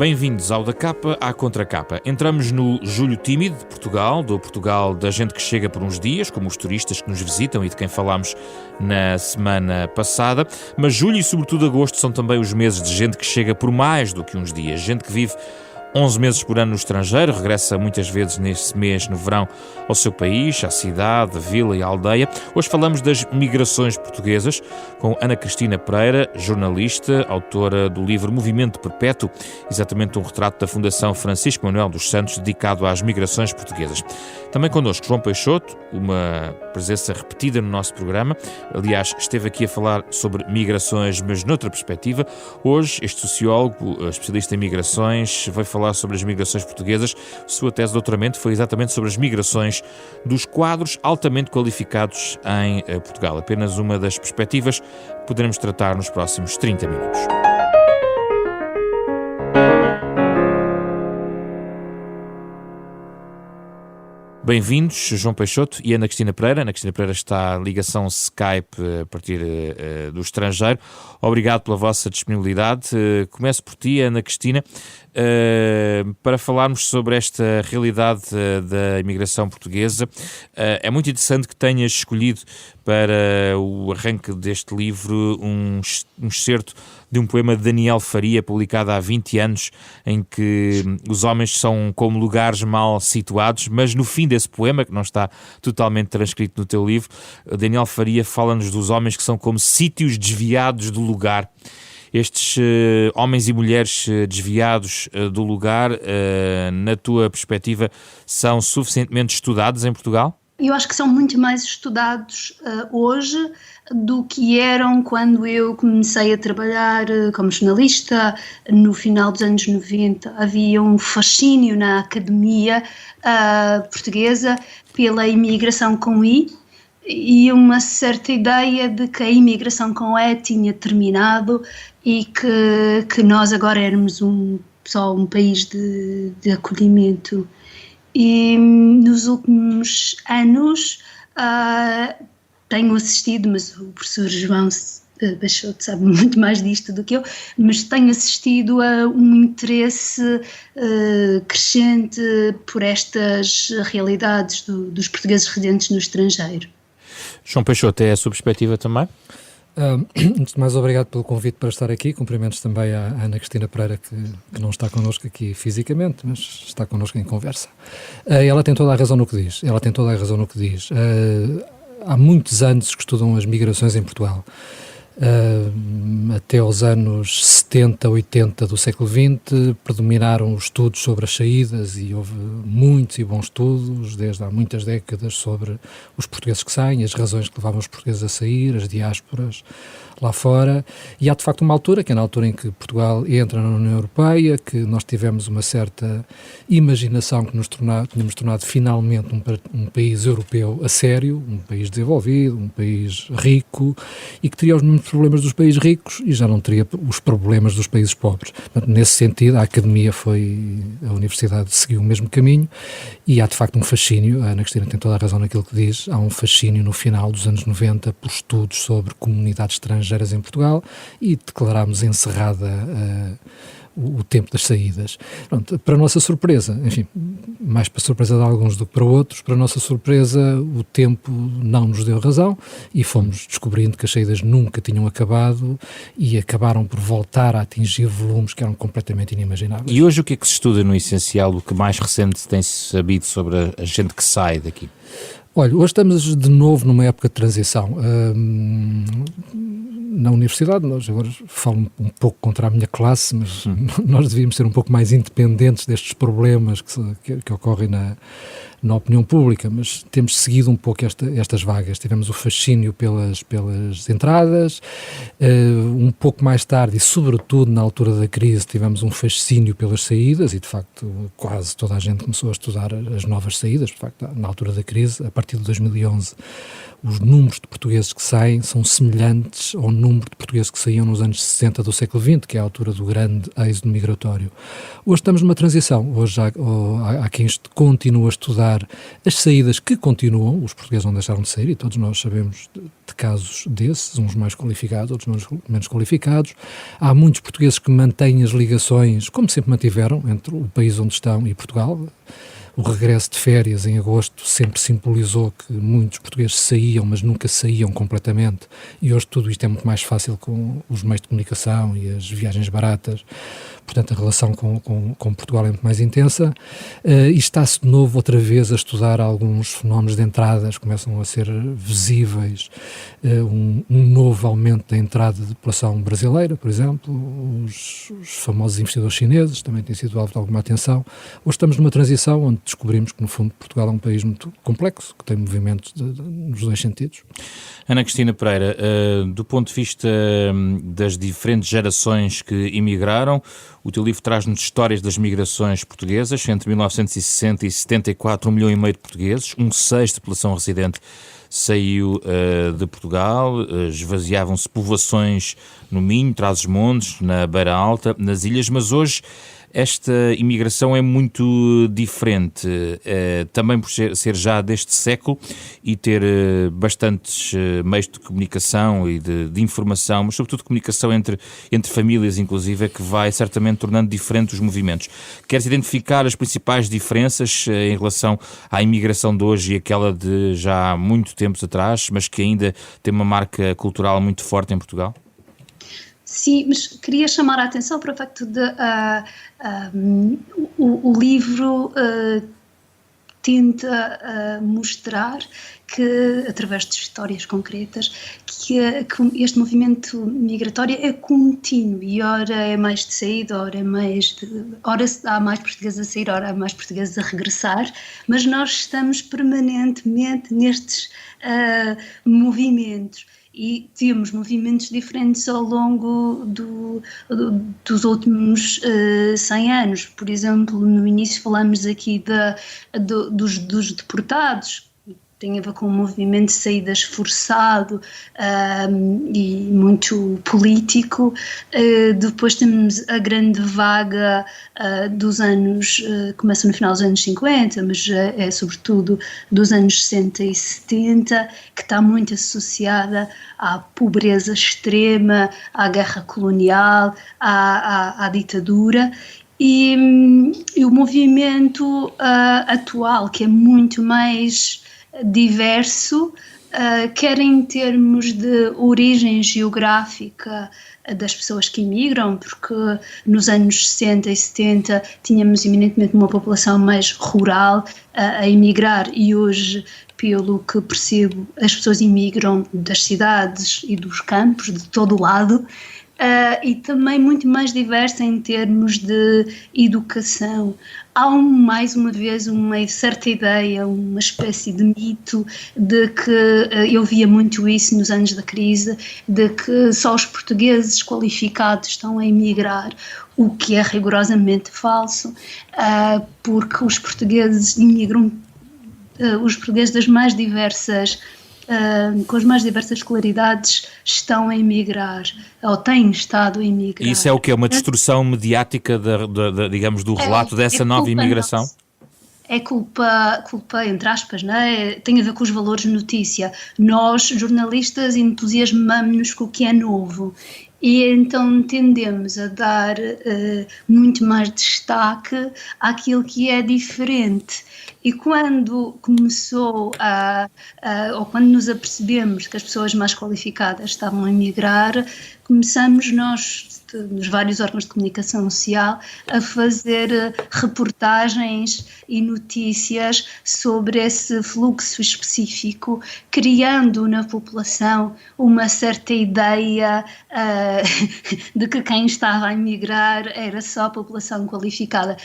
Bem-vindos ao Da Capa à Contracapa. Entramos no Julho Tímido de Portugal, do Portugal da gente que chega por uns dias, como os turistas que nos visitam e de quem falámos na semana passada. Mas julho e sobretudo agosto são também os meses de gente que chega por mais do que uns dias. Gente que vive 11 meses por ano no estrangeiro, regressa muitas vezes nesse mês, no verão, ao seu país, à cidade, à vila e à aldeia. Hoje falamos das migrações portuguesas com Ana Cristina Pereira, jornalista, autora do livro Movimento Perpétuo, exatamente um retrato da Fundação Francisco Manuel dos Santos dedicado às migrações portuguesas. Também connosco João Peixoto, uma presença repetida no nosso programa. Aliás, esteve aqui a falar sobre migrações, mas noutra perspectiva. Hoje, este sociólogo, especialista em migrações, vai falar sobre as migrações portuguesas. Sua tese de doutoramento foi exatamente sobre as migrações dos quadros altamente qualificados em Portugal. Apenas uma das perspectivas que poderemos tratar nos próximos 30 minutos. Bem-vindos, João Peixoto e Ana Cristina Pereira. Ana Cristina Pereira está em ligação Skype a partir do estrangeiro. Obrigado pela vossa disponibilidade. Começo por ti, Ana Cristina, para falarmos sobre esta realidade da imigração portuguesa. É muito interessante que tenhas escolhido para o arranque deste livro um excerto de um poema de Daniel Faria, publicado há 20 anos, em que os homens são como lugares mal situados, mas no fim desse poema, que não está totalmente transcrito no teu livro, Daniel Faria fala-nos dos homens que são como sítios desviados do lugar. Estes homens e mulheres desviados do lugar, na tua perspectiva, são suficientemente estudados em Portugal? Eu acho que são muito mais estudados hoje do que eram quando eu comecei a trabalhar como jornalista no final dos anos 90. Havia um fascínio na academia portuguesa pela imigração com I e uma certa ideia de que a imigração com E tinha terminado e que nós agora éramos só um país de acolhimento. E nos últimos anos tenho assistido, mas o professor João Peixoto sabe muito mais disto do que eu, mas tenho assistido a um interesse crescente por estas realidades dos portugueses residentes no estrangeiro. João Peixoto, é a sua perspectiva também? Antes de mais, obrigado pelo convite para estar aqui. Cumprimentos também à Ana Cristina Pereira, que não está connosco aqui fisicamente, mas está connosco em conversa. Ela tem toda a razão no que diz. Há muitos anos que estudam as migrações em Portugal. Até aos anos 70, 80 do século XX, predominaram os estudos sobre as saídas e houve muitos e bons estudos, desde há muitas décadas, sobre os portugueses que saem, as razões que levavam os portugueses a sair, as diásporas lá fora, e há de facto uma altura, que é na altura em que Portugal entra na União Europeia, que nós tivemos uma certa imaginação que tínhamos tornado finalmente um país europeu a sério, um país desenvolvido, um país rico, e que teria os mesmos problemas dos países ricos e já não teria os problemas dos países pobres. Portanto, nesse sentido, a academia a universidade seguiu o mesmo caminho e há de facto um fascínio, a Ana Cristina tem toda a razão naquilo que diz, há um fascínio no final dos anos 90 por estudos sobre comunidades estrangeiras em Portugal e declarámos encerrada o tempo das saídas. Pronto, para a nossa surpresa, enfim, mais para a surpresa de alguns do que para outros, para a nossa surpresa o tempo não nos deu razão e fomos descobrindo que as saídas nunca tinham acabado e acabaram por voltar a atingir volumes que eram completamente inimagináveis. E hoje o que é que se estuda no essencial, o que mais recente tem-se sabido sobre a gente que sai daqui? Olha, hoje estamos de novo numa época de transição. Na universidade, nós agora falo um pouco contra a minha classe, mas nós devíamos ser um pouco mais independentes destes problemas que ocorrem na opinião pública, mas temos seguido um pouco estas vagas. Tivemos o fascínio pelas entradas, um pouco mais tarde e sobretudo na altura da crise tivemos um fascínio pelas saídas e de facto quase toda a gente começou a estudar as novas saídas. De facto, na altura da crise, a partir de 2011, os números de portugueses que saem são semelhantes ao número de portugueses que saíam nos anos 60 do século XX, que é a altura do grande êxodo migratório. Hoje estamos numa transição. Hoje há quem continua a estudar emigrar, as saídas que continuam, os portugueses não deixaram de sair, e todos nós sabemos de casos desses, uns mais qualificados, outros menos qualificados. Há muitos portugueses que mantêm as ligações, como sempre mantiveram, entre o país onde estão e Portugal. O regresso de férias em agosto sempre simbolizou que muitos portugueses saíam, mas nunca saíam completamente, e hoje tudo isto é muito mais fácil com os meios de comunicação e as viagens baratas. Portanto, a relação com Portugal é muito mais intensa, e está-se de novo outra vez a estudar alguns fenómenos de entradas, começam a ser visíveis, um novo aumento da entrada de população brasileira, por exemplo, os famosos investidores chineses também têm sido alvo de alguma atenção. Hoje estamos numa transição onde descobrimos que, no fundo, Portugal é um país muito complexo, que tem movimentos nos dois sentidos. Ana Cristina Pereira, do ponto de vista das diferentes gerações que emigraram, o teu livro traz-nos histórias das migrações portuguesas. Entre 1960 e 74, 1,5 milhão de portugueses, 1/6 da população residente saiu de Portugal, esvaziavam-se povoações no Minho, Trás-os-Montes, na Beira Alta, nas ilhas, mas hoje esta imigração é muito diferente, também por ser já deste século e ter bastantes meios de comunicação e de informação, mas sobretudo de comunicação entre famílias, inclusive, que vai certamente tornando diferentes os movimentos. Queres identificar as principais diferenças em relação à imigração de hoje e aquela de já há muito tempos atrás, mas que ainda tem uma marca cultural muito forte em Portugal? Sim, mas queria chamar a atenção para o facto de o livro tenta mostrar que, através de histórias concretas, que este movimento migratório é contínuo e ora é mais de saída, ora há mais portugueses a sair, ora há mais portugueses a regressar, mas nós estamos permanentemente nestes movimentos. E temos movimentos diferentes ao longo dos últimos 100 anos. Por exemplo, no início falamos aqui dos deportados, tem a ver com um movimento de saídas forçado e muito político. Depois temos a grande vaga dos anos, começa no final dos anos 50, mas é sobretudo dos anos 60 e 70, que está muito associada à pobreza extrema, à guerra colonial, à ditadura. E o movimento atual, que é muito mais diverso, quer em termos de origem geográfica das pessoas que imigram, porque nos anos 60 e 70 tínhamos eminentemente uma população mais rural a emigrar, e hoje, pelo que percebo, as pessoas imigram das cidades e dos campos, de todo o lado. E também muito mais diversa em termos de educação. Há mais uma vez uma certa ideia, uma espécie de mito de que, eu via muito isso nos anos da crise, de que só os portugueses qualificados estão a emigrar, o que é rigorosamente falso, porque os portugueses imigram, os portugueses das mais diversas com as mais diversas escolaridades estão a emigrar, ou têm estado a emigrar. E isso é o que é uma destruição mediática, digamos, do relato dessa nova imigração? Nossa. É culpa, entre aspas, não é? Tem a ver com os valores de notícia. Nós, jornalistas, entusiasmamos-nos com o que é novo. E então tendemos a dar muito mais destaque àquilo que é diferente. E quando começou ou quando nos apercebemos que as pessoas mais qualificadas estavam a emigrar, começamos nós, nos vários órgãos de comunicação social, a fazer reportagens e notícias sobre esse fluxo específico, criando na população uma certa ideia de que quem estava a emigrar era só a população qualificada.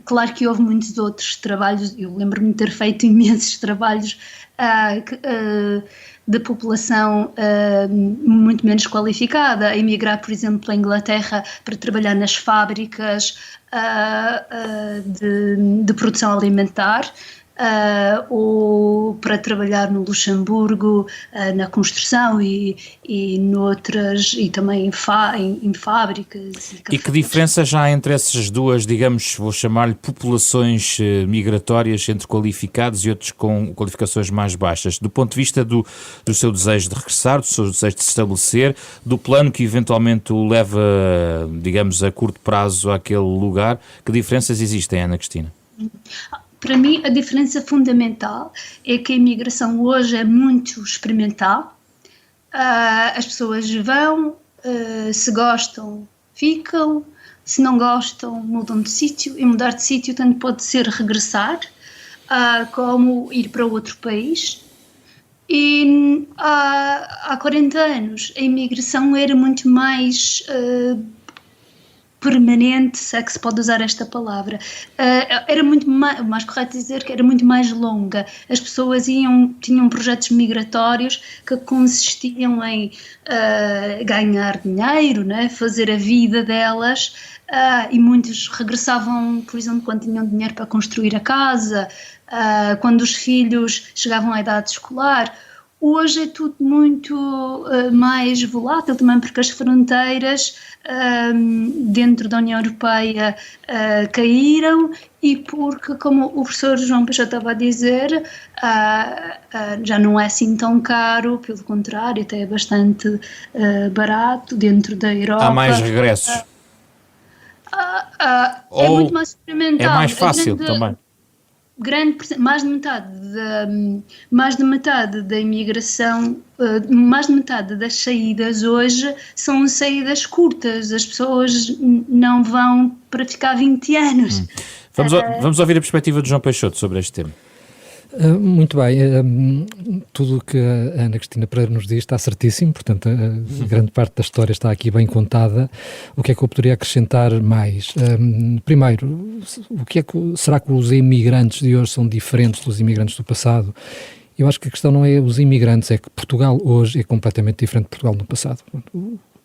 Claro que houve muitos outros trabalhos, eu lembro-me de ter feito imensos trabalhos de população muito menos qualificada, a emigrar, por exemplo, para a Inglaterra para trabalhar nas fábricas de produção alimentar, ou para trabalhar no Luxemburgo, na construção e noutras, e também em fábricas. E que diferença já há entre essas duas, digamos, vou chamar-lhe populações migratórias, entre qualificados e outros com qualificações mais baixas, do ponto de vista do seu desejo de regressar, do seu desejo de se estabelecer, do plano que eventualmente o leva, digamos, a curto prazo àquele lugar? Que diferenças existem, Ana Cristina? Para mim, a diferença fundamental é que a imigração hoje é muito experimental. As pessoas vão, se gostam, ficam, se não gostam, mudam de sítio, e mudar de sítio tanto pode ser regressar, como ir para outro país. E há 40 anos a imigração era muito mais permanente, se é que se pode usar esta palavra. Era muito mais correto dizer que era muito mais longa. As pessoas tinham projetos migratórios que consistiam em ganhar dinheiro, né, fazer a vida delas, e muitos regressavam, por exemplo, quando tinham dinheiro para construir a casa, quando os filhos chegavam à idade escolar. Hoje é tudo muito mais volátil também, porque as fronteiras dentro da União Europeia caíram, e porque, como o professor João Peixoto estava a dizer, já não é assim tão caro, pelo contrário, até é bastante barato dentro da Europa. Há mais regressos? É muito mais experimental. É mais fácil também? Mais de metade da imigração, mais de metade das saídas hoje são saídas curtas. As pessoas não vão para ficar 20 anos. Vamos ouvir a perspectiva de João Peixoto sobre este tema. Muito bem, tudo o que a Ana Cristina Pereira nos diz está certíssimo, portanto a grande parte da história está aqui bem contada. O que é que eu poderia acrescentar mais? Primeiro, será que os imigrantes de hoje são diferentes dos imigrantes do passado? Eu acho que a questão não é os imigrantes, é que Portugal hoje é completamente diferente de Portugal no passado.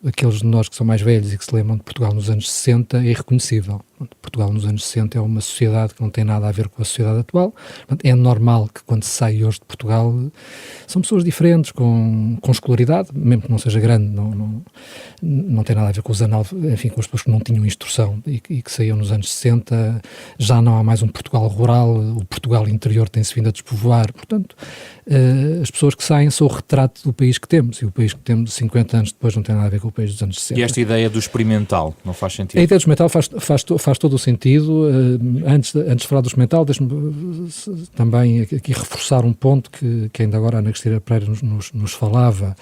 Aqueles de nós que são mais velhos e que se lembram de Portugal nos anos 60 é irreconhecível. Portugal nos anos 60 é uma sociedade que não tem nada a ver com a sociedade atual. É normal que quando se sai hoje de Portugal são pessoas diferentes, com escolaridade, mesmo que não seja grande, não tem nada a ver com os enfim, com as pessoas que não tinham instrução e que saíam nos anos 60. Já não há mais um Portugal rural, o Portugal interior tem-se vindo a despovoar. Portanto, as pessoas que saem são o retrato do país que temos, e o país que temos 50 anos depois não tem nada a ver com o país dos anos 60. E esta ideia do experimental não faz sentido? A ideia do experimental faz todo o sentido. Antes de falar do experimental, deixe-me também aqui reforçar um ponto que ainda agora a Ana Cristina Pereira nos falava.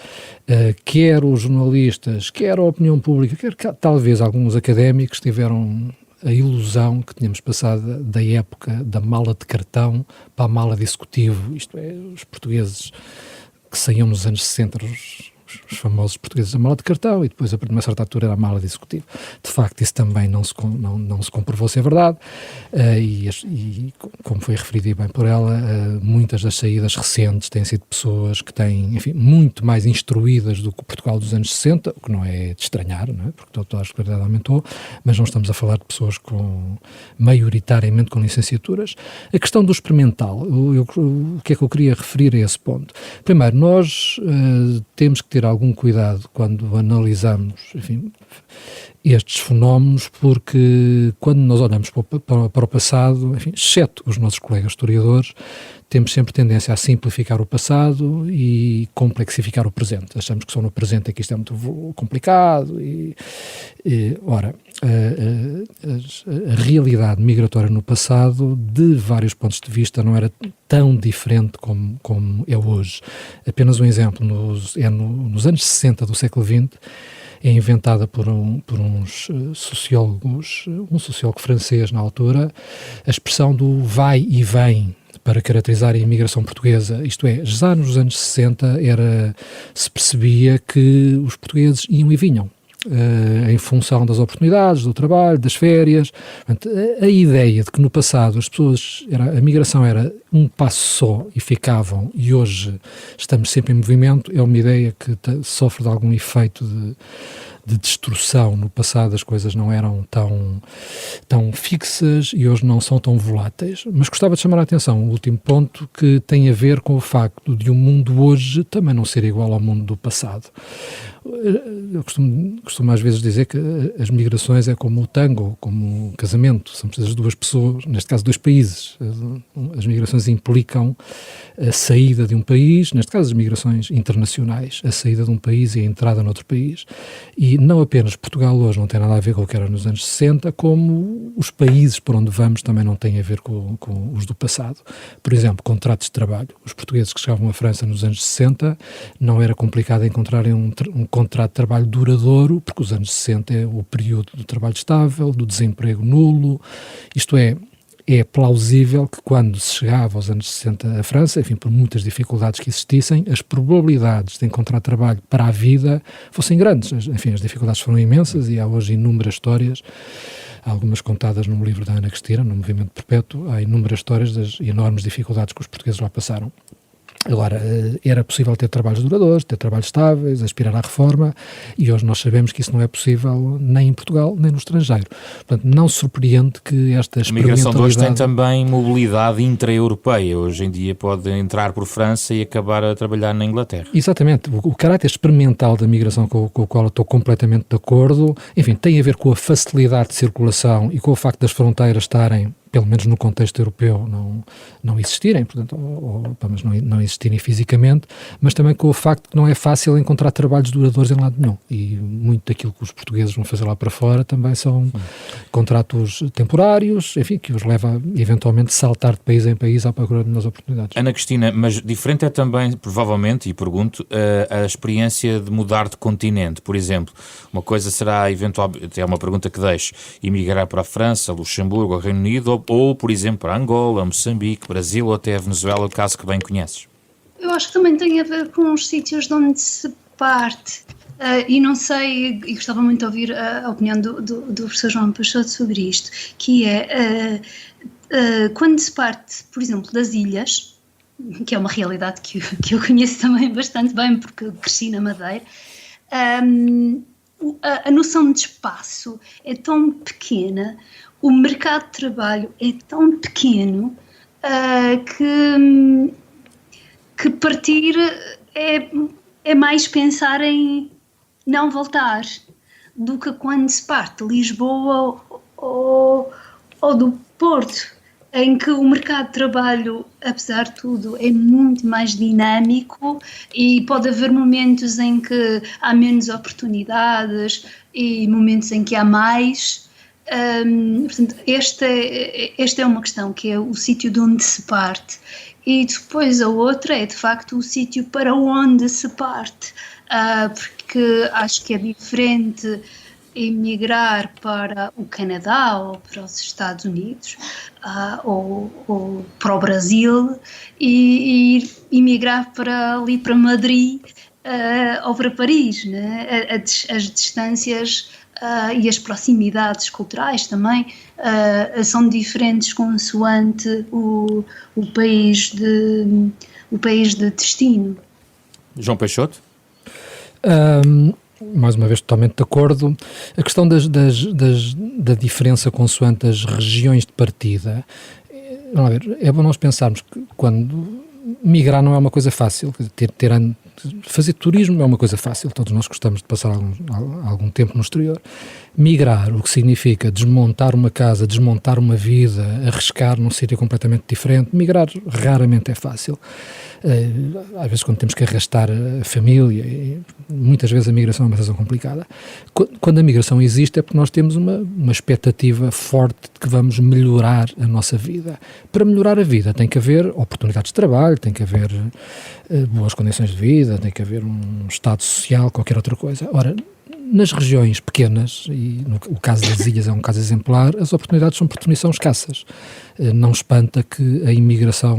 Quer os jornalistas, quer a opinião pública, quer talvez alguns académicos tiveram a ilusão que tínhamos passado da época da mala de cartão para a mala de executivo, isto é, os portugueses que saíam nos anos 60, os famosos portugueses da mala de cartão, e depois a partir de uma certa altura era a mala de executivo. De facto, isso também não se comprovou ser verdade, e como foi referido bem por ela, muitas das saídas recentes têm sido pessoas que têm, enfim, muito mais instruídas do que o Portugal dos anos 60, o que não é de estranhar, não é? Porque toda a escolaridade aumentou, mas não estamos a falar de pessoas maioritariamente com licenciaturas. A questão do experimental, o que é que eu queria referir a esse ponto? Primeiro, nós temos que ter algum cuidado quando analisamos, enfim, estes fenómenos, porque quando nós olhamos para o passado, enfim, exceto os nossos colegas historiadores, temos sempre tendência a simplificar o passado e complexificar o presente. Achamos que só no presente é que isto é muito complicado ora, a realidade migratória no passado, de vários pontos de vista, não era tão diferente como é hoje. Apenas um exemplo, nos anos 60 do século XX, é inventada por uns sociólogos, um sociólogo francês na altura, a expressão do vai e vem, para caracterizar a imigração portuguesa. Isto é, já nos anos 60 se percebia que os portugueses iam e vinham, em função das oportunidades, do trabalho, das férias. Portanto, a ideia de que no passado a migração era um passo só e ficavam, e hoje estamos sempre em movimento, é uma ideia que sofre de algum efeito de destruição. No passado as coisas não eram tão fixas e hoje não são tão voláteis. Mas gostava de chamar a atenção, o último ponto, que tem a ver com o facto de o mundo hoje também não ser igual ao mundo do passado. Eu costumo às vezes dizer que as migrações é como o tango, como o casamento, são precisas duas pessoas, neste caso dois países. As migrações implicam a saída de um país, neste caso as migrações internacionais, a saída de um país e a entrada noutro país. E não apenas Portugal hoje não tem nada a ver com o que era nos anos 60, como os países por onde vamos também não têm a ver com os do passado. Por exemplo, contratos de trabalho. Os portugueses que chegavam à França nos anos 60 não era complicado encontrarem um contrato de trabalho duradouro, porque os anos 60 é o período do trabalho estável, do desemprego nulo, isto é plausível que quando se chegava aos anos 60 à França, enfim, por muitas dificuldades que existissem, as probabilidades de encontrar trabalho para a vida fossem grandes. Enfim, as dificuldades foram imensas e há hoje inúmeras histórias, algumas contadas num livro da Ana Cristina, no Movimento Perpétuo, há inúmeras histórias das enormes dificuldades que os portugueses lá passaram. Agora, era possível ter trabalhos duradouros, ter trabalhos estáveis, aspirar à reforma, e hoje nós sabemos que isso não é possível nem em Portugal, nem no estrangeiro. Portanto, não surpreende que esta experimentalização... A migração de hoje tem também mobilidade intra-europeia. Hoje em dia pode entrar por França e acabar a trabalhar na Inglaterra. Exatamente. O caráter experimental da migração com o qual eu estou completamente de acordo, enfim, tem a ver com a facilidade de circulação e com o facto das fronteiras estarem, pelo menos no contexto europeu, não existirem, portanto, ou pelo menos não existirem fisicamente, mas também com o facto que não é fácil encontrar trabalhos duradouros em lado nenhum. E muito daquilo que os portugueses vão fazer lá para fora também são contratos temporários, enfim, que os leva a eventualmente saltar de país em país à procura de novas oportunidades. Ana Cristina, mas diferente é também, provavelmente, e pergunto, a experiência de mudar de continente. Por exemplo, uma coisa será, eventualmente, é uma pergunta que deixo, emigrar para a França, Luxemburgo ou Reino Unido, ou, por exemplo, para Angola, Moçambique, Brasil ou até a Venezuela, o caso que bem conheces? Eu acho que também tem a ver com os sítios de onde se parte. E não sei, e gostava muito de ouvir a opinião do professor João Peixoto sobre isto, que é quando se parte, por exemplo, das ilhas, que é uma realidade que eu conheço também bastante bem porque cresci na Madeira, a noção de espaço é tão pequena, o mercado de trabalho é tão pequeno que partir é mais pensar em não voltar do que quando se parte de Lisboa ou do Porto, em que o mercado de trabalho, apesar de tudo, é muito mais dinâmico e pode haver momentos em que há menos oportunidades e momentos em que há mais. Portanto, esta é uma questão, que é o sítio de onde se parte, e depois a outra é de facto o sítio para onde se parte, porque acho que é diferente emigrar para o Canadá ou para os Estados Unidos ou para o Brasil e emigrar para ali para Madrid ou para Paris, né? As distâncias e as proximidades culturais também são diferentes consoante o país de destino. João Peixoto? Mais uma vez totalmente de acordo. A questão da diferença consoante as regiões de partida, vamos ver, é bom nós pensarmos que quando migrar não é uma coisa fácil, fazer turismo é uma coisa fácil, todos nós gostamos de passar algum tempo no exterior. Migrar, o que significa desmontar uma casa, desmontar uma vida, arriscar num sítio completamente diferente, migrar raramente é fácil. Às vezes quando temos que arrastar a família, muitas vezes a migração é uma situação complicada. Quando a migração existe é porque nós temos uma expectativa forte de que vamos melhorar a nossa vida. Para melhorar a vida tem que haver oportunidades de trabalho, tem que haver boas condições de vida, tem que haver um estado social, qualquer outra coisa. Ora, nas regiões pequenas, e o caso das ilhas é um caso exemplar, as oportunidades por definição escassas. Não espanta que a imigração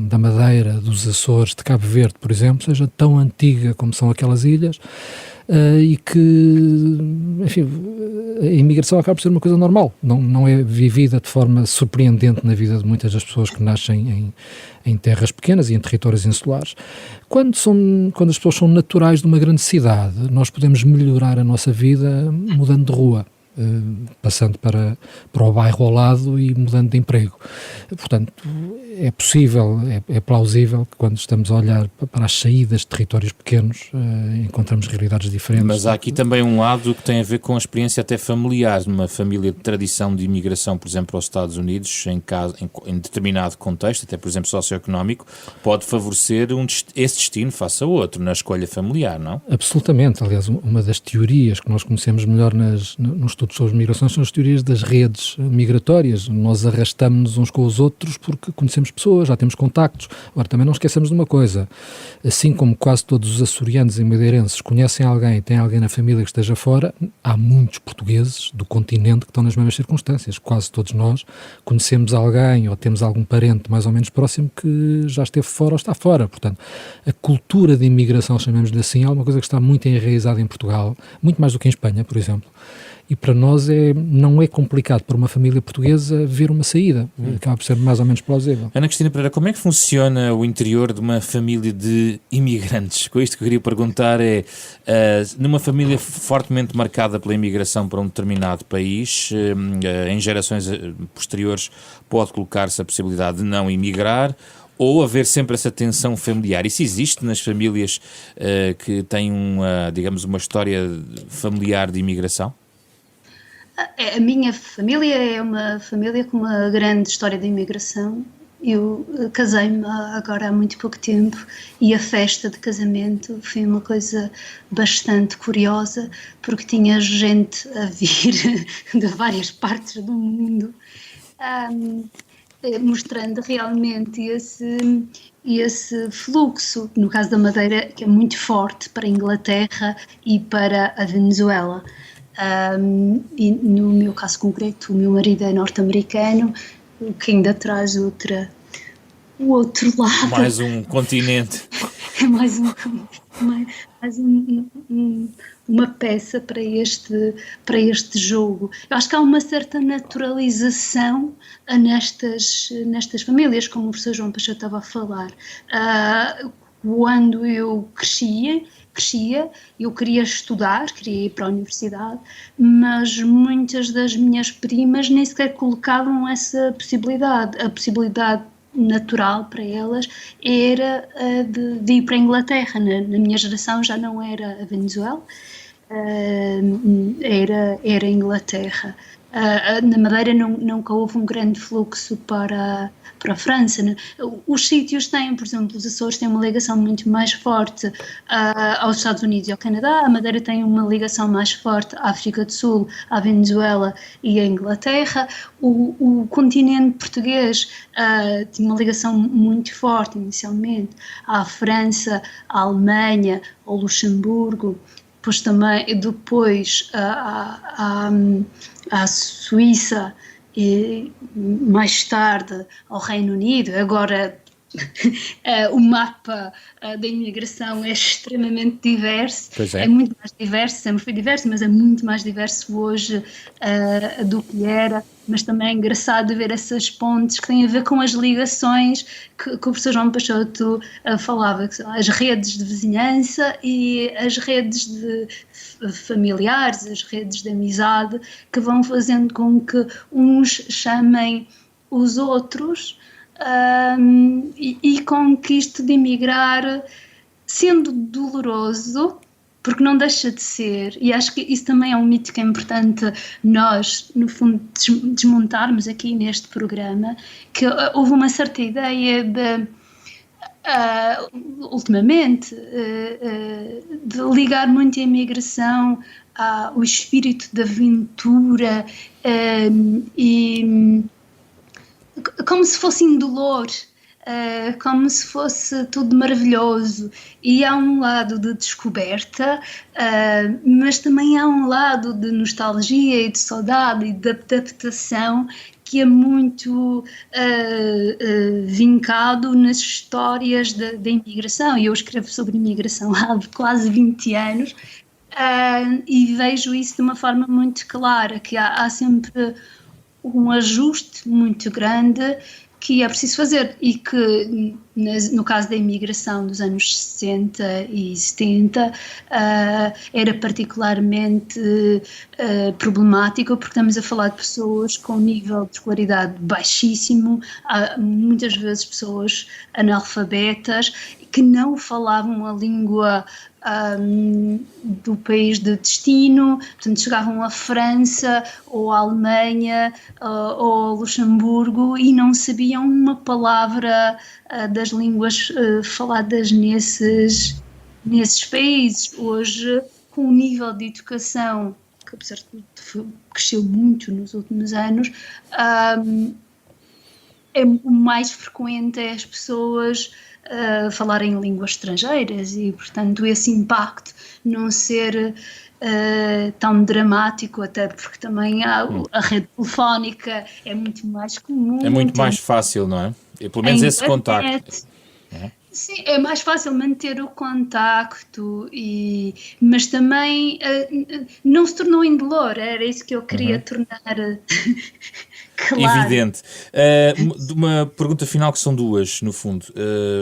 da Madeira, dos Açores, de Cabo Verde, por exemplo, seja tão antiga como são aquelas ilhas, e que, enfim, a imigração acaba por ser uma coisa normal, não é vivida de forma surpreendente na vida de muitas das pessoas que nascem em terras pequenas e em territórios insulares. Quando as pessoas são naturais de uma grande cidade, nós podemos melhorar a nossa vida mudando de rua, passando para o bairro ao lado e mudando de emprego. Portanto, é possível, é plausível que quando estamos a olhar para as saídas de territórios pequenos, encontramos realidades diferentes. Mas há aqui também um lado que tem a ver com a experiência até familiar, numa família de tradição de imigração, por exemplo, aos Estados Unidos, em determinado contexto, até por exemplo socioeconómico, pode favorecer esse destino face a outro, na escolha familiar, não? Absolutamente. Aliás, uma das teorias que nós conhecemos melhor nos estudos sobre migrações são as teorias das redes migratórias. Nós arrastamos-nos uns com os outros porque conhecemos pessoas, já temos contactos. Agora, também não esqueçamos de uma coisa, assim como quase todos os açorianos e madeirenses conhecem alguém, têm alguém na família que esteja fora, há muitos portugueses do continente que estão nas mesmas circunstâncias. Quase todos nós conhecemos alguém ou temos algum parente mais ou menos próximo que já esteve fora ou está fora. Portanto, a cultura de imigração, chamemos-lhe assim, é uma coisa que está muito enraizada em Portugal, muito mais do que em Espanha, por exemplo. E para nós não é complicado para uma família portuguesa ver uma saída, acaba por ser mais ou menos plausível. Ana Cristina Pereira, como é que funciona o interior de uma família de imigrantes? Com isto que eu queria perguntar numa família fortemente marcada pela imigração para um determinado país, em gerações posteriores pode colocar-se a possibilidade de não imigrar, ou haver sempre essa tensão familiar? Isso existe nas famílias que têm digamos, uma história familiar de imigração? A minha família é uma família com uma grande história de imigração. Eu casei-me agora há muito pouco tempo e a festa de casamento foi uma coisa bastante curiosa, porque tinha gente a vir de várias partes do mundo, mostrando realmente esse fluxo, no caso da Madeira, que é muito forte para a Inglaterra e para a Venezuela. E no meu caso concreto, o meu marido é norte-americano, o que ainda traz o outro lado. Mais um continente. É mais uma peça para este jogo. Eu acho que há uma certa naturalização nestas famílias, como o professor João Peixoto estava a falar. Quando eu crescia, eu queria estudar, queria ir para a universidade, mas muitas das minhas primas nem sequer colocavam essa possibilidade. A possibilidade natural para elas era de ir para a Inglaterra. Na minha geração já não era a Venezuela, era a Inglaterra. Na Madeira nunca houve um grande fluxo para a França. Os sítios têm, por exemplo, os Açores têm uma ligação muito mais forte aos Estados Unidos e ao Canadá. A Madeira tem uma ligação mais forte à África do Sul, à Venezuela e à Inglaterra. O continente português tinha uma ligação muito forte inicialmente à França, à Alemanha, ao Luxemburgo, depois à Suíça e mais tarde ao Reino Unido. Agora o mapa da imigração é extremamente diverso. É muito mais diverso, sempre foi diverso, mas é muito mais diverso hoje do que era. Mas também é engraçado ver essas pontes que têm a ver com as ligações que o professor João Peixoto falava, que são as redes de vizinhança e as redes de familiares, as redes de amizade, que vão fazendo com que uns chamem os outros, e com que isto de emigrar, sendo doloroso, porque não deixa de ser, e acho que isso também é um mito que é importante nós, no fundo, desmontarmos aqui neste programa, que houve uma certa ideia de, ultimamente, de ligar muito a imigração ao espírito de aventura, e como se fosse indolor, como se fosse tudo maravilhoso. E há um lado de descoberta, mas também há um lado de nostalgia e de saudade e de adaptação que é muito vincado nas histórias da imigração. E eu escrevo sobre imigração há quase 20 anos, E vejo isso de uma forma muito clara, que há sempre um ajuste muito grande que é preciso fazer e que, no caso da imigração dos anos 60 e 70, era particularmente problemático, porque estamos a falar de pessoas com nível de escolaridade baixíssimo, muitas vezes pessoas analfabetas, que não falavam a língua do país de destino, portanto chegavam à França ou à Alemanha ou ao Luxemburgo e não sabiam uma palavra das línguas faladas nesses países. Hoje, com o nível de educação, que apesar de tudo cresceu muito nos últimos anos, o mais frequente é as pessoas falarem línguas estrangeiras e, portanto, esse impacto não ser tão dramático, até porque também a rede telefónica é muito mais comum. É muito mais fácil, não é? E, pelo menos esse contacto. Sim, é mais fácil manter o contacto, mas também não se tornou indolor, era isso que eu queria tornar claro. Evidente. Uma pergunta final, que são duas, no fundo,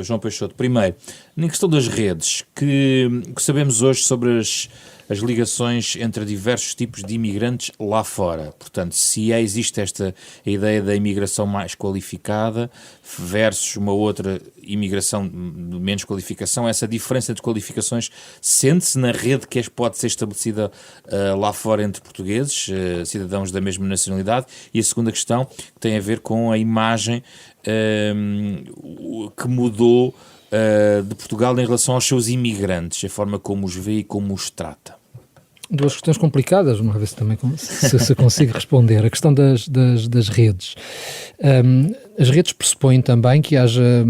João Peixoto. Primeiro, na questão das redes, que sabemos hoje sobre as ligações entre diversos tipos de imigrantes lá fora. Portanto, se existe a ideia da imigração mais qualificada versus uma outra imigração de menos qualificação, essa diferença de qualificações sente-se na rede que pode ser estabelecida lá fora entre portugueses, cidadãos da mesma nacionalidade? E a segunda questão, que tem a ver com a imagem que mudou de Portugal em relação aos seus imigrantes, a forma como os vê e como os trata. Duas questões complicadas, uma vez também se consigo responder. A questão das redes. As redes pressupõem também que haja,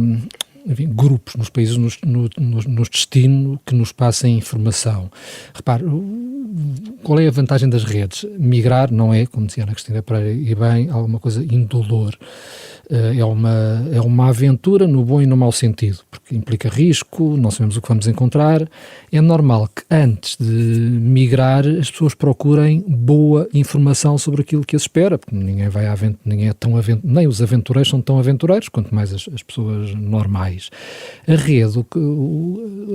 enfim, grupos nos países, nos destino, que nos passem informação. Repare, qual é a vantagem das redes? Migrar não é, como dizia Ana Cristina Pereira, e bem, alguma coisa indolor. É uma aventura no bom e no mau sentido, porque implica risco, não sabemos o que vamos encontrar. É normal que antes de migrar as pessoas procurem boa informação sobre aquilo que as espera, porque nem os aventureiros são tão aventureiros, quanto mais as pessoas normais. A rede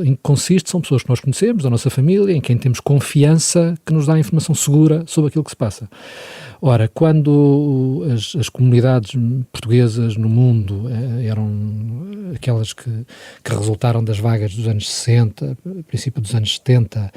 em que consiste são pessoas que nós conhecemos, da nossa família, em quem temos confiança, que nos dá informação segura sobre aquilo que se passa. Ora, quando as comunidades portuguesas no mundo eram aquelas que resultaram das vagas dos anos 60, princípio dos anos 70,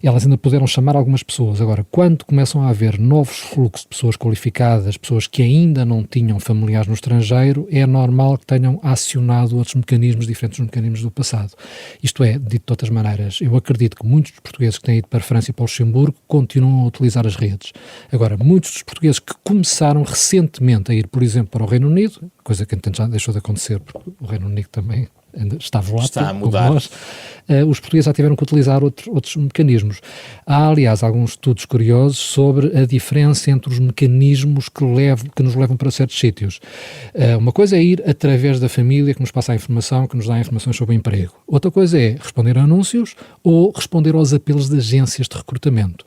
elas ainda puderam chamar algumas pessoas. Agora, quando começam a haver novos fluxos de pessoas qualificadas, pessoas que ainda não tinham familiares no estrangeiro, é normal que tenham acionado outros mecanismos diferentes dos mecanismos do passado. Isto é, dito de outras maneiras, eu acredito que muitos dos portugueses que têm ido para a França e para o Luxemburgo continuam a utilizar as redes. Agora, muitos dos portugueses que começaram recentemente a ir, por exemplo, para o Reino Unido, coisa que já deixou de acontecer, porque o Reino Unido também está volátil, está a mudar. Como nós, os portugueses já tiveram que utilizar outros mecanismos. Há, aliás, alguns estudos curiosos sobre a diferença entre os mecanismos que nos levam para certos sítios. Uma coisa é ir através da família, que nos passa a informação, que nos dá informações sobre o emprego. Outra coisa é responder a anúncios ou responder aos apelos de agências de recrutamento.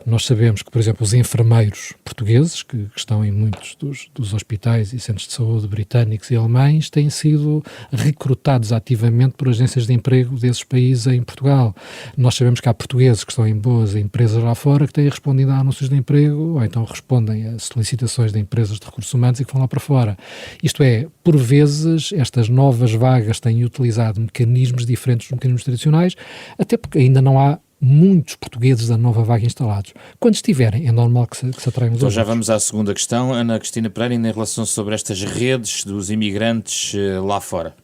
Nós sabemos que, por exemplo, os enfermeiros portugueses, que estão em muitos dos hospitais e centros de saúde britânicos e alemães, têm sido recrutados ativamente por agências de emprego desses países em Portugal. Nós sabemos que há portugueses que estão em boas empresas lá fora que têm respondido a anúncios de emprego ou então respondem a solicitações de empresas de recursos humanos e que vão lá para fora. Isto é, por vezes, estas novas vagas têm utilizado mecanismos diferentes dos mecanismos tradicionais, até porque ainda não há muitos portugueses da nova vaga instalados. Quando estiverem, é normal que se atraiam os Então outros. já vamos à segunda questão, Ana Cristina Pereira, em relação sobre estas redes dos imigrantes lá fora.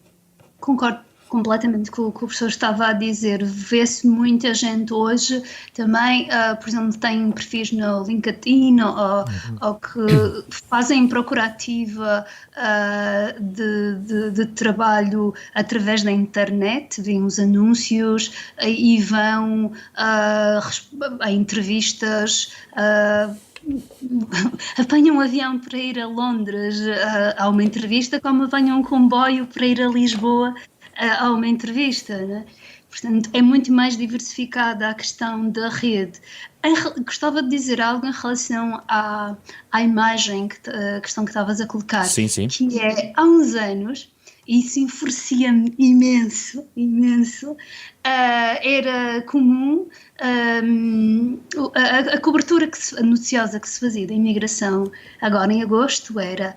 Concordo completamente com o que o professor estava a dizer. Vê-se muita gente hoje também, por exemplo, tem perfis no LinkedIn ou que fazem procura ativa de trabalho através da internet, veem os anúncios e vão a entrevistas, apanham um avião para ir a Londres a uma entrevista, como apanham um comboio para ir a Lisboa a uma entrevista, né? Portanto, é muito mais diversificada a questão da rede. Gostava de dizer algo em relação à imagem, a questão que estavas a colocar, sim, sim. Que é, há uns anos, e isso enfurecia-me imenso, era comum a cobertura noticiosa que se fazia da imigração agora em agosto era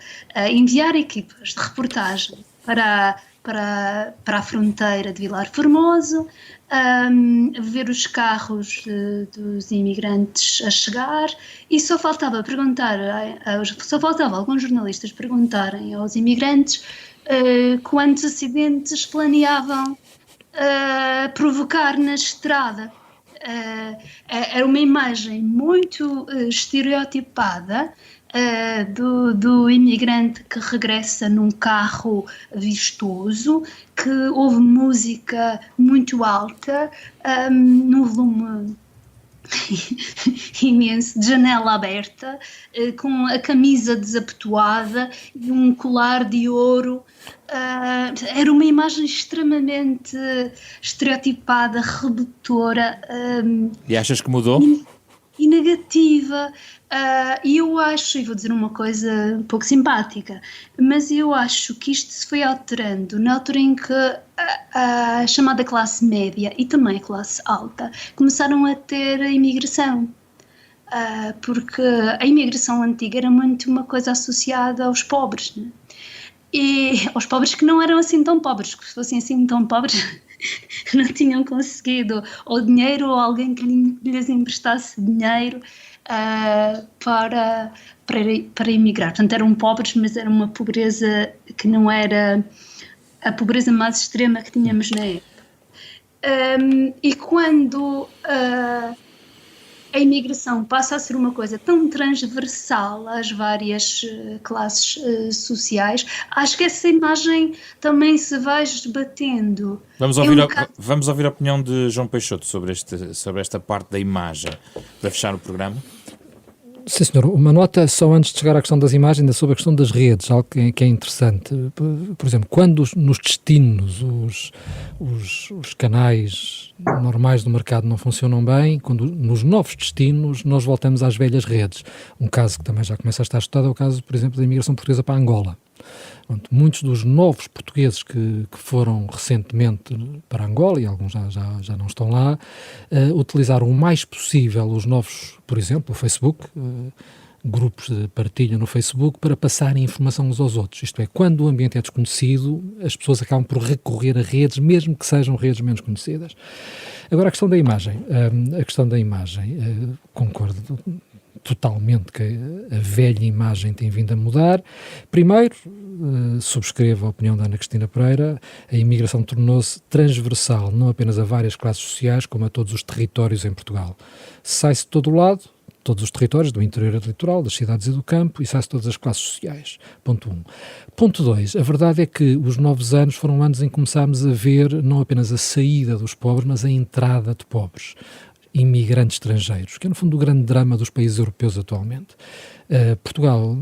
enviar equipas de reportagem para a fronteira de Vilar Formoso, ver os carros dos imigrantes a chegar, e só faltava alguns jornalistas perguntarem aos imigrantes quantos acidentes planeavam provocar na estrada. Era uma imagem muito estereotipada do imigrante que regressa num carro vistoso, que ouve música muito alta, num volume imenso, de janela aberta, com a camisa desabotoada e um colar de ouro. Era uma imagem extremamente estereotipada, redutora. E achas que mudou? E negativa. E eu acho, e vou dizer uma coisa um pouco simpática, mas eu acho que isto se foi alterando na altura em que a chamada classe média e também a classe alta começaram a ter a imigração. Porque a imigração antiga era muito uma coisa associada aos pobres, né? E aos pobres que não eram assim tão pobres, que se fossem assim tão pobres não tinham conseguido ou dinheiro ou alguém que lhes emprestasse dinheiro para emigrar. Portanto, eram pobres, mas era uma pobreza que não era a pobreza mais extrema que tínhamos na época. E quando a imigração passa a ser uma coisa tão transversal às várias classes sociais, acho que essa imagem também se vai esbatendo. Vamos ouvir a opinião de João Peixoto sobre esta parte da imagem, para fechar o programa. Sim, senhor. Uma nota só antes de chegar à questão das imagens, ainda sobre a questão das redes, algo que é interessante. Por exemplo, quando nos destinos os canais normais do mercado não funcionam bem, quando nos novos destinos nós voltamos às velhas redes. Um caso que também já começa a estar estudado é o caso, por exemplo, da imigração portuguesa para Angola. Muitos dos novos portugueses que foram recentemente para Angola, e alguns já não estão lá, utilizaram o mais possível os novos, por exemplo, o Facebook, grupos de partilha no Facebook, para passarem informação uns aos outros. Isto é, quando o ambiente é desconhecido, as pessoas acabam por recorrer a redes, mesmo que sejam redes menos conhecidas. Agora, a questão da imagem, concordo totalmente que a velha imagem tem vindo a mudar. Primeiro, subscrevo a opinião da Ana Cristina Pereira, a imigração tornou-se transversal, não apenas a várias classes sociais, como a todos os territórios em Portugal. Sai-se de todo o lado, todos os territórios, do interior ao litoral, das cidades e do campo, e sai-se de todas as classes sociais. Ponto 1. Ponto 2. A verdade é que os novos anos foram anos em que começámos a ver não apenas a saída dos pobres, mas a entrada de pobres, imigrantes estrangeiros, que é no fundo o grande drama dos países europeus atualmente. Portugal,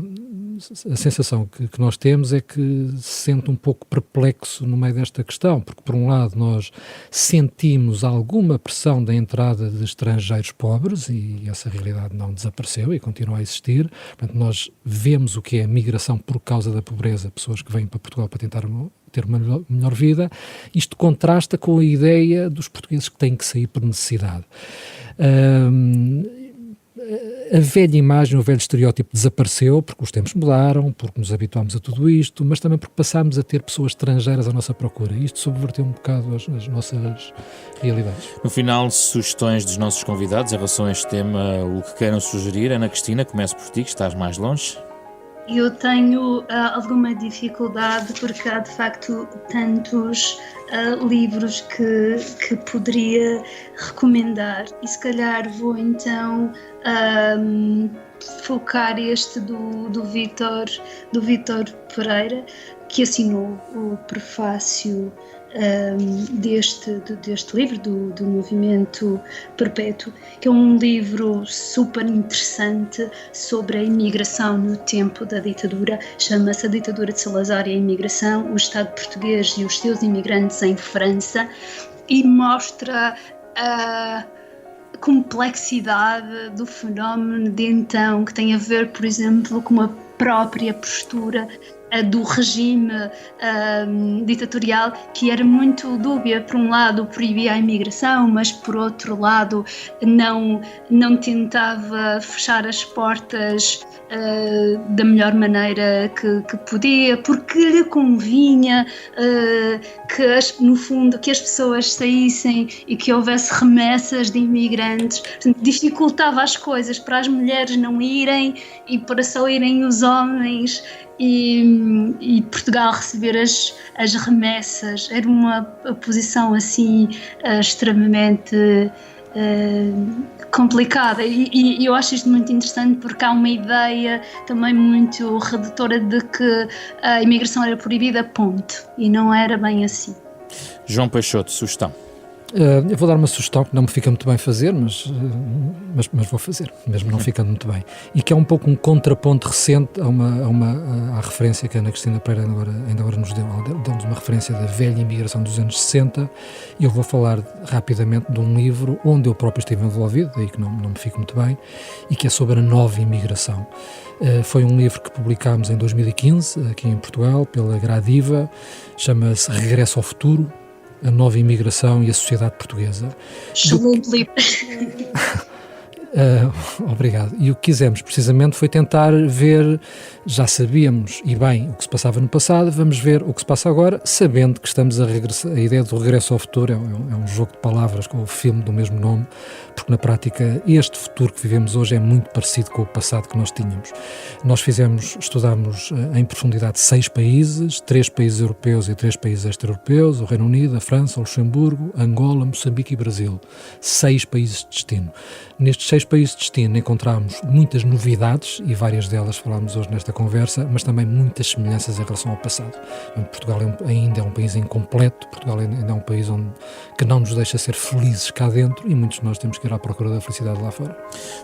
a sensação que nós temos é que se sente um pouco perplexo no meio desta questão, porque por um lado nós sentimos alguma pressão da entrada de estrangeiros pobres, e essa realidade não desapareceu e continua a existir. Portanto, nós vemos o que é a migração por causa da pobreza, pessoas que vêm para Portugal para tentar ter uma melhor vida. Isto contrasta com a ideia dos portugueses que têm que sair por necessidade. A velha imagem, o velho estereótipo desapareceu porque os tempos mudaram, porque nos habituámos a tudo isto, mas também porque passámos a ter pessoas estrangeiras à nossa procura. Isto subverteu um bocado as nossas realidades. No final, sugestões dos nossos convidados em relação a este tema, o que queiram sugerir. Ana Cristina, começo por ti, que estás mais longe. Eu tenho alguma dificuldade porque há de facto tantos livros que poderia recomendar, e se calhar vou então focar este do Vítor Pereira, que assinou o prefácio deste livro, do Movimento Perpétuo, que é um livro super interessante sobre a imigração no tempo da ditadura. Chama-se A Ditadura de Salazar e a Imigração, o Estado Português e os seus imigrantes em França. e mostra a complexidade do fenómeno de então, que tem a ver, por exemplo, com a própria postura do regime ditatorial, que era muito dúbia. Por um lado proibia a imigração, mas por outro lado não tentava fechar as portas da melhor maneira que podia, porque lhe convinha no fundo, que as pessoas saíssem e que houvesse remessas de imigrantes. Portanto, dificultava as coisas para as mulheres não irem e para só irem os homens, e Portugal receber as remessas. Era uma posição assim extremamente complicada, e eu acho isto muito interessante, porque há uma ideia também muito redutora de que a imigração era proibida, ponto, e não era bem assim. João Peixoto, sugestão. Eu vou dar uma sugestão que não me fica muito bem fazer, mas vou fazer, mesmo não ficando muito bem, e que é um pouco um contraponto recente à referência que a Ana Cristina Pereira ainda agora nos deu. Deu-nos uma referência da velha imigração dos anos 60, e eu vou falar rapidamente de um livro onde eu próprio estive envolvido, daí que não me fica muito bem, e que é sobre a nova imigração. Foi um livro que publicámos em 2015, aqui em Portugal, pela Gradiva, chama-se Regresso ao Futuro, a nova imigração e a sociedade portuguesa. Excelente livro. Obrigado. E o que quisemos precisamente foi tentar ver, já sabíamos e bem o que se passava no passado, vamos ver o que se passa agora, sabendo que estamos a regressar. A ideia do regresso ao futuro é um jogo de palavras com o filme do mesmo nome, porque na prática este futuro que vivemos hoje é muito parecido com o passado que nós tínhamos. Nós estudámos em profundidade 6 países, 3 países europeus e 3 países extra-europeus, o Reino Unido, a França, o Luxemburgo, Angola, Moçambique e Brasil. 6 países de destino. Nestes 6 países de destino encontramos muitas novidades, e várias delas falámos hoje nesta conversa, mas também muitas semelhanças em relação ao passado. Portugal ainda é um país incompleto, Portugal ainda é um país que não nos deixa ser felizes cá dentro, e muitos de nós temos que ir à procura da felicidade lá fora.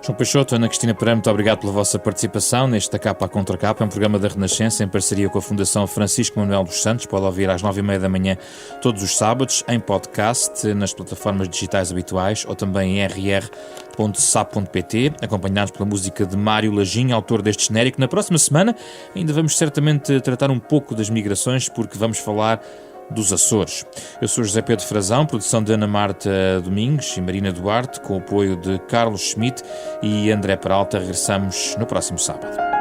João Peixoto, Ana Cristina Pereira, muito obrigado pela vossa participação neste Da Capa à Contra Capa, um programa da Renascença em parceria com a Fundação Francisco Manuel dos Santos. Pode ouvir às 9h30 da manhã todos os sábados, em podcast, nas plataformas digitais habituais ou também em rr.sap.pt, acompanhados pela música de Mário Lajinha, autor deste genérico. Na próxima semana ainda vamos certamente tratar um pouco das migrações, porque vamos falar dos Açores. Eu sou José Pedro Frazão, produção de Ana Marta Domingos e Marina Duarte, com o apoio de Carlos Schmidt e André Peralta. Regressamos no próximo sábado.